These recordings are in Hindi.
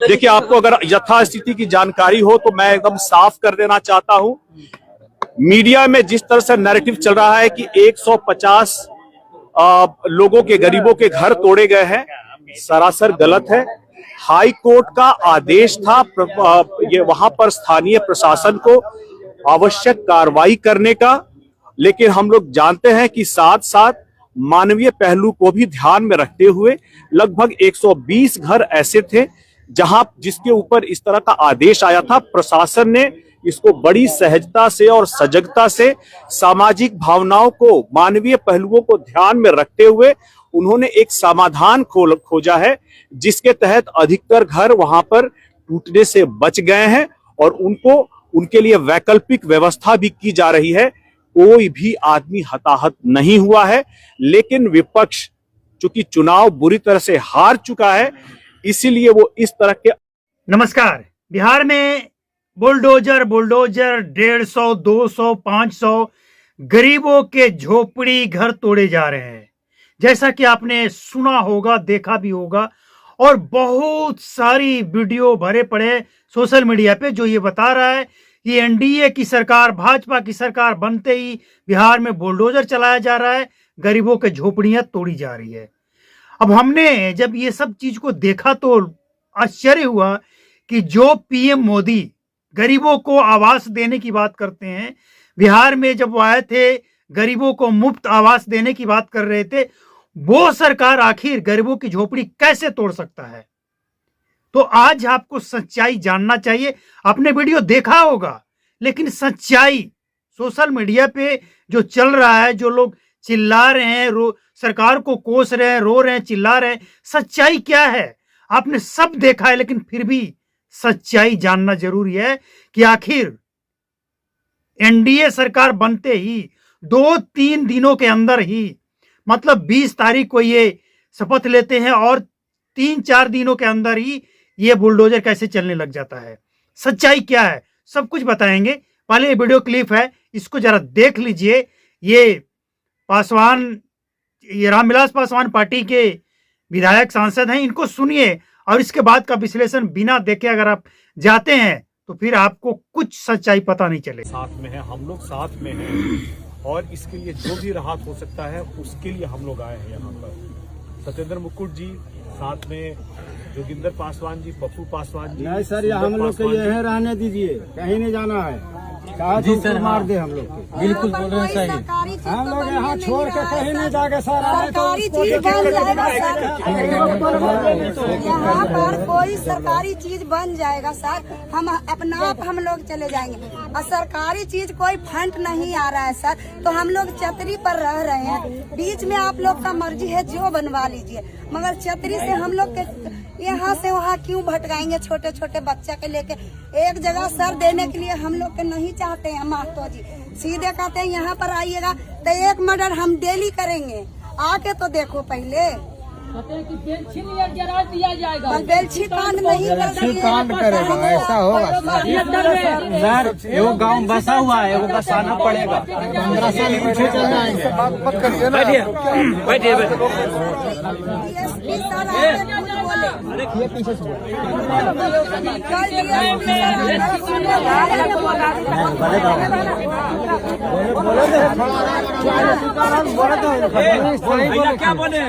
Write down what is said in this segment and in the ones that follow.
देखिए, आपको अगर यथास्थिति की जानकारी हो तो मैं एकदम साफ कर देना चाहता हूं। मीडिया में जिस तरह से नैरेटिव चल रहा है कि 150 लोगों के, गरीबों के घर तोड़े गए हैं, सरासर गलत है। हाई कोर्ट का आदेश था ये वहां पर स्थानीय प्रशासन को आवश्यक कार्रवाई करने का, लेकिन हम लोग जानते हैं कि साथ साथ मानवीय पहलू को भी ध्यान में रखते हुए लगभग 120 घर ऐसे थे जहां जिसके ऊपर इस तरह का आदेश आया था। प्रशासन ने इसको बड़ी सहजता से और सजगता से सामाजिक भावनाओं को, मानवीय पहलुओं को ध्यान में रखते हुए उन्होंने एक समाधान खोजा है, जिसके तहत अधिकतर घर वहां पर टूटने से बच गए हैं और उनके लिए वैकल्पिक व्यवस्था भी की जा रही है। कोई भी आदमी हताहत नहीं हुआ है, लेकिन विपक्ष चूंकि चुनाव बुरी तरह से हार चुका है, इसीलिए वो इस तरह के। नमस्कार। बिहार में बुलडोजर 150, 200, 500 गरीबों के झोपड़ी घर तोड़े जा रहे हैं, जैसा कि आपने सुना होगा, देखा भी होगा, और बहुत सारी वीडियो भरे पड़े सोशल मीडिया पे जो ये बता रहा है कि एनडीए की सरकार, भाजपा की सरकार बनते ही बिहार में बुलडोजर चलाया जा रहा है, गरीबों के झोपड़ियां तोड़ी जा रही है। अब हमने जब ये सब चीज को देखा तो आश्चर्य हुआ कि जो पीएम मोदी गरीबों को आवास देने की बात करते हैं, बिहार में जब वो आए थे गरीबों को मुफ्त आवास देने की बात कर रहे थे, वो सरकार आखिर गरीबों की झोपड़ी कैसे तोड़ सकता है? तो आज आपको सच्चाई जानना चाहिए। आपने वीडियो देखा होगा, लेकिन सच्चाई सोशल मीडिया पे जो चल रहा है, जो लोग चिल्ला रहे हैं, सरकार को कोस रहे हैं, रो रहे हैं, चिल्ला रहे हैं, सच्चाई क्या है? आपने सब देखा है, लेकिन फिर भी सच्चाई जानना जरूरी है कि आखिर एनडीए सरकार बनते ही 2-3 दिनों के अंदर ही, मतलब 20 तारीख को ये शपथ लेते हैं और 3-4 दिनों के अंदर ही ये बुलडोजर कैसे चलने लग जाता है। सच्चाई क्या है सब कुछ बताएंगे। पहले ये वीडियो क्लिप है, इसको जरा देख लीजिए। ये पासवान, ये रामविलास पासवान पार्टी के विधायक सांसद हैं, इनको सुनिए और इसके बाद का विश्लेषण बिना देखे अगर आप जाते हैं तो फिर आपको कुछ सच्चाई पता नहीं चले। साथ में है, हम लोग साथ में हैं और इसके लिए जो भी राहत हो सकता है उसके लिए हम लोग आए हैं यहाँ पर। सत्येंद्र मुकुट जी, साथ में जोगिंदर पासवान जी, पप्पू पासवान जी। नहीं सर, हम लोग को ये है, रहने दीजिए, कहीं नहीं जाना है। कहा जी सर, मार दे हम लोग को। बिल्कुल बोल रहे हैं सही। हम लोग यहाँ छोड़ के कहीं नहीं जाएंगे सर। सरकारी चीज बन जाएगा सर, यहाँ पर कोई सरकारी चीज बन जाएगा सर, हम अपना आप हम लोग चले जाएंगे। और सरकारी चीज कोई फंड नहीं आ रहा है सर, तो हम लोग छतरी पर रह रहे हैं। बीच में आप लोग का मर्जी है जो बनवा लीजिए, मगर छतरी से हम लोग के यहाँ से वहाँ क्यों भटकाएंगे? छोटे छोटे बच्चा के लेके एक जगह सर देने के लिए हम लोग के नहीं चाहते हैं महतो जी। सीधे कहते हैं यहाँ पर आइएगा तो एक मर्डर हम डेली करेंगे, आके तो देखो पहले। बेलछी कांड नहीं करेगा, ऐसा होगा सर। वो गांव बसा हुआ है, वो बसाना पड़ेगा। 15 साल पीछे चले आएंगे। बैठिए क्या बोले,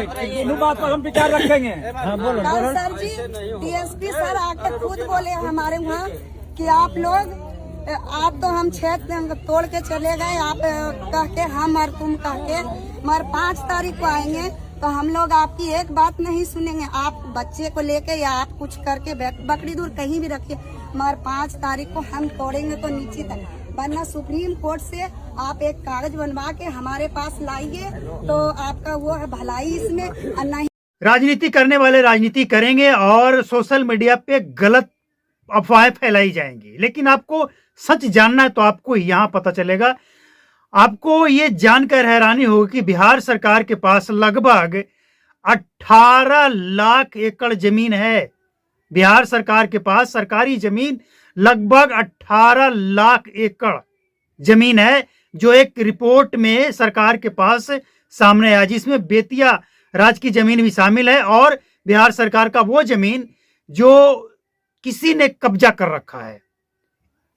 बात पर हम विचार रखेंगे। सर जी, डीएसपी सर आके खुद बोले हमारे वहाँ कि आप लोग, आप तो हम क्षेत्र तोड़ के चले गए, आप कह के हम और तुम कह के, मगर 5 तारीख को आएंगे तो हम लोग आपकी एक बात नहीं सुनेंगे। आप बच्चे को लेके या आप कुछ करके बकरी दूर कहीं भी रखिए, मगर 5 तारीख को हम तोड़ेंगे तो नीचे तक, वरना सुप्रीम कोर्ट से आप एक कागज बनवा के हमारे पास लाइए तो आपका वो है भलाई इसमें। और नहीं, राजनीति करने वाले राजनीति करेंगे और सोशल मीडिया पे गलत अफवाहें फैलाई जाएंगी, लेकिन आपको सच जानना है तो आपको यहाँ पता चलेगा। आपको ये जानकर हैरानी होगी कि बिहार सरकार के पास लगभग 18 लाख एकड़ जमीन है। बिहार सरकार के पास सरकारी जमीन लगभग 18 लाख एकड़ जमीन है, जो एक रिपोर्ट में सरकार के पास सामने आया, जिसमें बेतिया राज की जमीन भी शामिल है और बिहार सरकार का वो जमीन जो किसी ने कब्जा कर रखा है।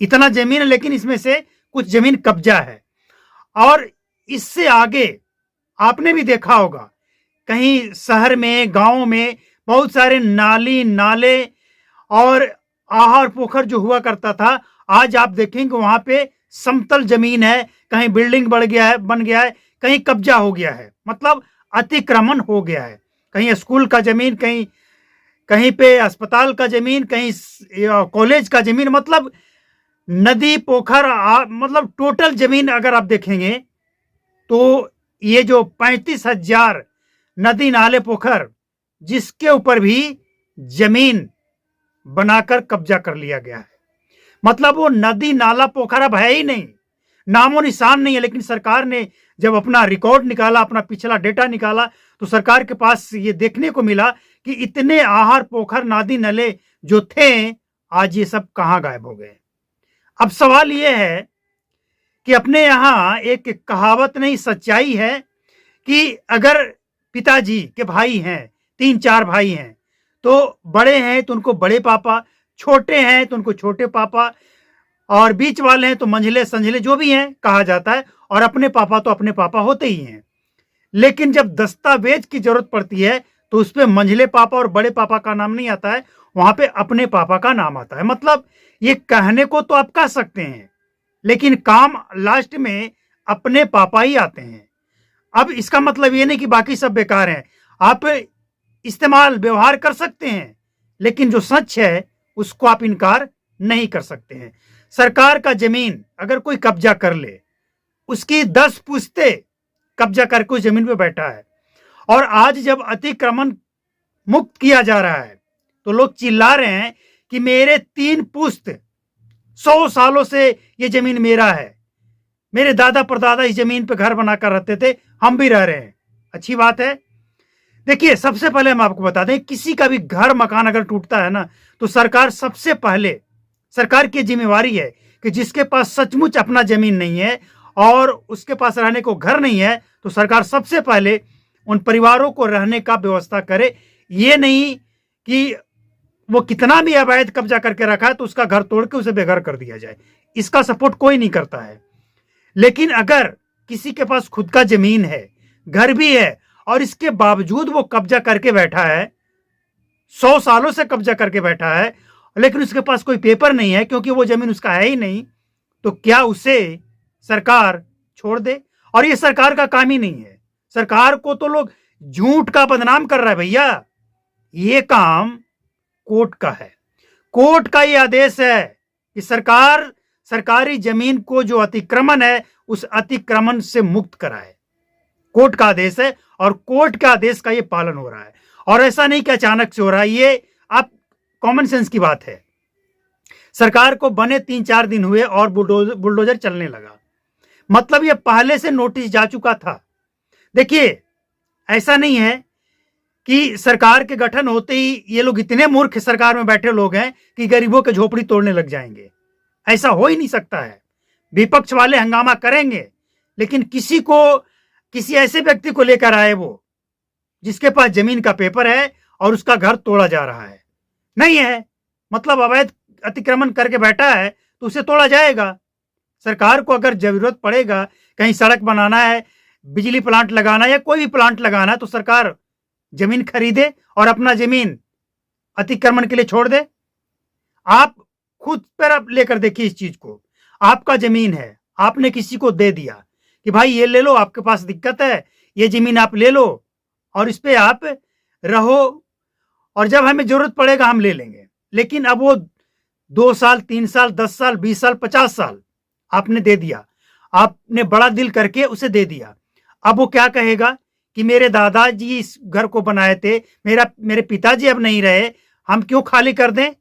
इतना जमीन है, लेकिन इसमें से कुछ जमीन कब्जा है। और इससे आगे आपने भी देखा होगा, कहीं शहर में, गांव में बहुत सारे नाली नाले और आहार पोखर जो हुआ करता था, आज आप देखेंगे वहां पे समतल जमीन है, कहीं बिल्डिंग बढ़ गया है, बन गया है, कहीं कब्जा हो गया है, मतलब अतिक्रमण हो गया है। कहीं स्कूल का जमीन, कहीं कहीं पे अस्पताल का जमीन, कहीं कॉलेज का जमीन, मतलब नदी पोखर, मतलब टोटल जमीन अगर आप देखेंगे तो ये जो 35,000 नदी नाले पोखर, जिसके ऊपर भी जमीन बनाकर कब्जा कर लिया गया है। मतलब वो नदी नाला पोखर अब है ही नहीं, नामो निशान नहीं है। लेकिन सरकार ने जब अपना रिकॉर्ड निकाला, अपना पिछला डेटा निकाला, तो सरकार के पास ये देखने को मिला कि इतने आहार पोखर, नदी नाले जो थे, आज ये सब कहां गायब हो गए। अब सवाल ये है कि अपने यहां एक कहावत नहीं, सच्चाई है कि अगर पिताजी के भाई हैं, 3-4 भाई हैं, तो बड़े हैं तो उनको बड़े पापा, छोटे हैं तो उनको छोटे पापा, और बीच वाले हैं तो मंझले संझले जो भी हैं कहा जाता है, और अपने पापा तो अपने पापा होते ही हैं। लेकिन जब दस्तावेज की जरूरत पड़ती है तो उस पर मंझले पापा और बड़े पापा का नाम नहीं आता है, वहां पे अपने पापा का नाम आता है। मतलब ये कहने को तो आप कह सकते हैं, लेकिन काम लास्ट में अपने पापा ही आते हैं। अब इसका मतलब ये नहीं कि बाकी सब बेकार हैं, आप इस्तेमाल व्यवहार कर सकते हैं, लेकिन जो सच है उसको आप इनकार नहीं कर सकते हैं। सरकार का जमीन अगर कोई कब्जा कर ले, उसकी 10 पुश्ते कब्जा करके उस जमीन पे बैठा है, और आज जब अतिक्रमण मुक्त किया जा रहा है तो लोग चिल्ला रहे हैं कि मेरे 3 पुश्त 100 सालों से ये जमीन मेरा है, मेरे दादा परदादा इस जमीन पे घर बनाकर रहते थे, हम भी रह रहे हैं। अच्छी बात है। देखिए, सबसे पहले हम आपको बता दें, किसी का भी घर मकान अगर टूटता है ना, तो सरकार सबसे पहले, सरकार की जिम्मेवारी है कि जिसके पास सचमुच अपना जमीन नहीं है और उसके पास रहने को घर नहीं है, तो सरकार सबसे पहले उन परिवारों को रहने का व्यवस्था करे। ये नहीं कि वो कितना भी अवैध कब्जा करके रखा है तो उसका घर तोड़ के उसे बेघर कर दिया जाए, इसका सपोर्ट कोई नहीं करता है। लेकिन अगर किसी के पास खुद का जमीन है, घर भी है, और इसके बावजूद वो कब्जा करके बैठा है, 100 सालों से कब्जा करके बैठा है, लेकिन उसके पास कोई पेपर नहीं है क्योंकि वो जमीन उसका है ही नहीं, तो क्या उसे सरकार छोड़ दे? और ये सरकार का काम ही नहीं है। सरकार को तो लोग झूठ का बदनाम कर रहा है भैया, ये काम कोर्ट का है। कोर्ट का ये आदेश है कि सरकार सरकारी जमीन को जो अतिक्रमण है उस अतिक्रमण से मुक्त कराए। कोर्ट का आदेश है और कोर्ट के आदेश का ये पालन हो रहा है। और ऐसा नहीं कि अचानक से हो रहा है, ये आप कॉमन सेंस की बात है। सरकार को बने 3-4 दिन हुए और बुलडोजर चलने लगा, मतलब ये पहले से नोटिस जा चुका था। देखिए, ऐसा नहीं है कि सरकार के गठन होते ही ये लोग इतने मूर्ख सरकार में बैठे लोग हैं कि गरीबों के झोपड़ी तोड़ने लग जाएंगे। ऐसा हो ही नहीं सकता है। विपक्ष वाले हंगामा करेंगे, लेकिन किसी ऐसे व्यक्ति को लेकर आए वो जिसके पास जमीन का पेपर है और उसका घर तोड़ा जा रहा है, नहीं है, मतलब अवैध अतिक्रमण करके बैठा है तो उसे तोड़ा जाएगा। सरकार को अगर जरूरत पड़ेगा, कहीं सड़क बनाना है, बिजली प्लांट लगाना है या कोई भी प्लांट लगाना है, तो सरकार जमीन खरीदे और अपना जमीन अतिक्रमण के लिए छोड़ दे। आप खुद पर लेकर देखिए इस चीज को। आपका जमीन है, आपने किसी को दे दिया कि भाई ये ले लो, आपके पास दिक्कत है, ये जमीन आप ले लो और इस पे आप रहो, और जब हमें जरूरत पड़ेगा हम ले लेंगे। लेकिन अब वो 2 साल, 3 साल, 10 साल, 20 साल, 50 साल आपने दे दिया, आपने बड़ा दिल करके उसे दे दिया। अब वो क्या कहेगा कि मेरे दादाजी इस घर को बनाए थे, मेरे पिताजी अब नहीं रहे, हम क्यों खाली कर दें?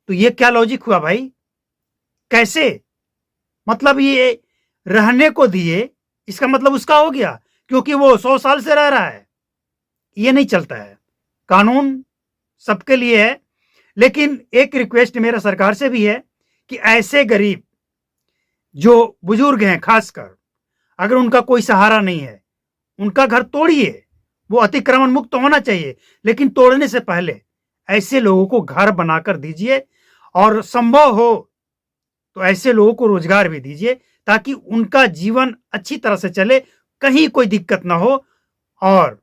तो ये क्या लॉजिक हुआ भाई? कैसे? मतलब ये रहने को दिए, इसका मतलब उसका हो गया क्योंकि वो 100 साल से रह रहा है। ये नहीं चलता है। कानून सबके लिए है, लेकिन एक रिक्वेस्ट मेरा सरकार से भी है कि ऐसे गरीब जो बुजुर्ग हैं, खासकर अगर उनका कोई सहारा नहीं है, उनका घर तोड़िए। वो अतिक्रमण मुक्त होना चाहिए, लेकिन तोड़ने से पहले ऐसे लोगों को घर बनाकर दीजिए और संभव हो तो ऐसे लोगों को रोजगार भी दीजिए ताकि उनका जीवन अच्छी तरह से चले, कहीं कोई दिक्कत ना हो। और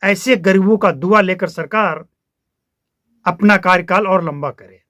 ऐसे गरीबों का दुआ लेकर सरकार अपना कार्यकाल और लंबा करे।